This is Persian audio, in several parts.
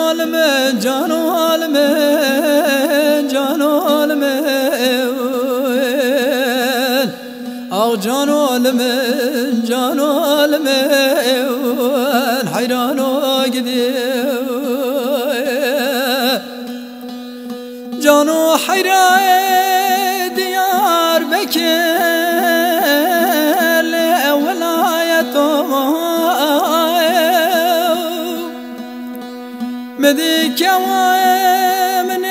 عالمه جان عالمه جان عالمه آه جان عالمه جان عالمه حیران و گدی جان و حیران دیار بکل ولایت مدی کوای من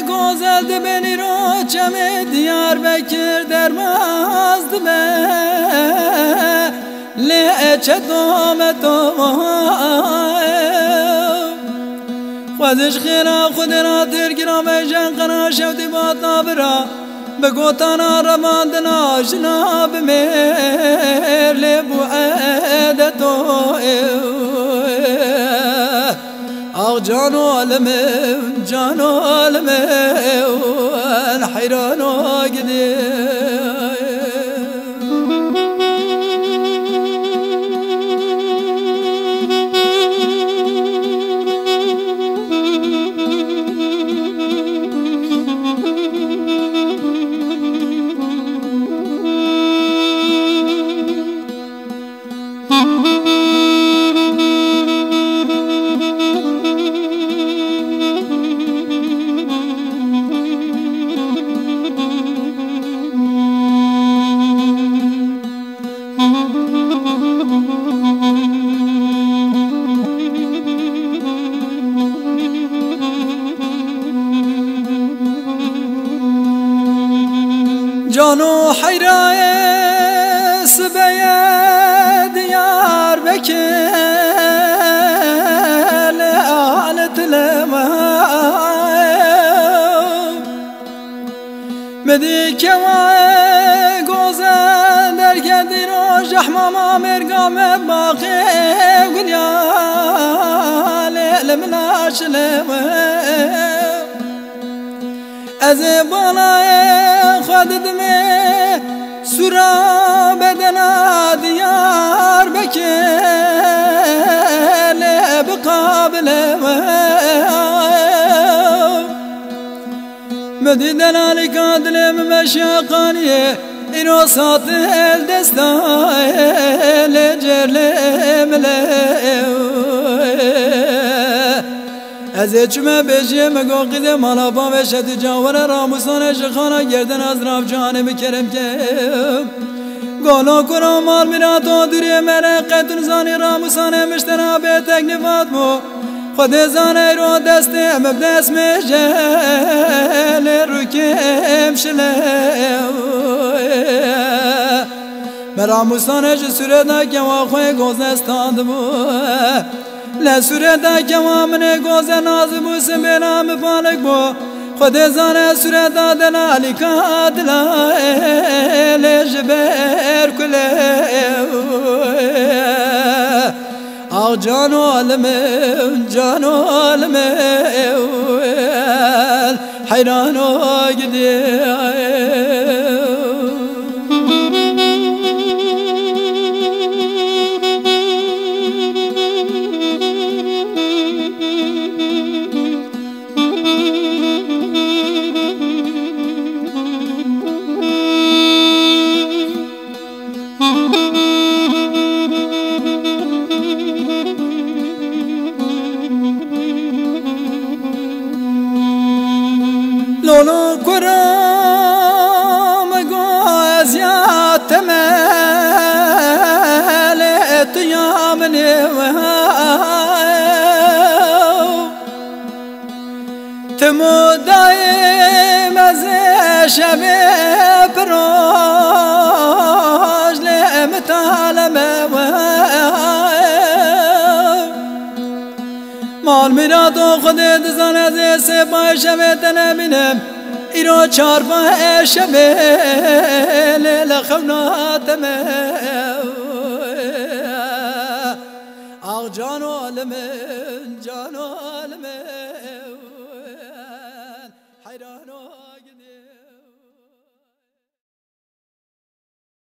گوزل دبنی رو چم دیار بکر در مازد به لیچه دومتو خودش خیرا خود را ترگرا بجن قنا شودی باتا برا بگوتانا رماندنا جناب میر لبو عدتو آه جان عالمه جان عالمه حیران و گدی جانو حیران سبیه دیار بکل آلت لما مدی کوای گوزن در کدی رو جحماما مرگامت باقی گلیال لمناش لما از بالای خودت می سرا بدنا دیار بکل بقابل مدی دلالی کادلم مشاقانیه اینو ساتل دستای لجرلم از چمه بجی مگو قیده مالا با بشت جاور راموسان شخانا گردن از راب جانب کرم کم گالا کرا مال میرا تو دوری مرقتون زانی راموسان مشترا به تکنیفات مو خود زانه رو دسته مبدس مجل رو کم شله مراموسان جسوره دا کما خوی گوزستاند بو لسوره دا کما من گوز ناز بو سمیرام پالک بو خود زانه سوره دا دلالی کادلا لجبر کله آه جان عالمه جان عالمه حیران و گدی لولو کرام گوز یاتمل اتیامنی تمو دایم از شب پروش لمتالمه مال میرا تو خودت زن از سپاه شب تنبینم ایرو چار پاه شب لخوناتم آه جان عالم جان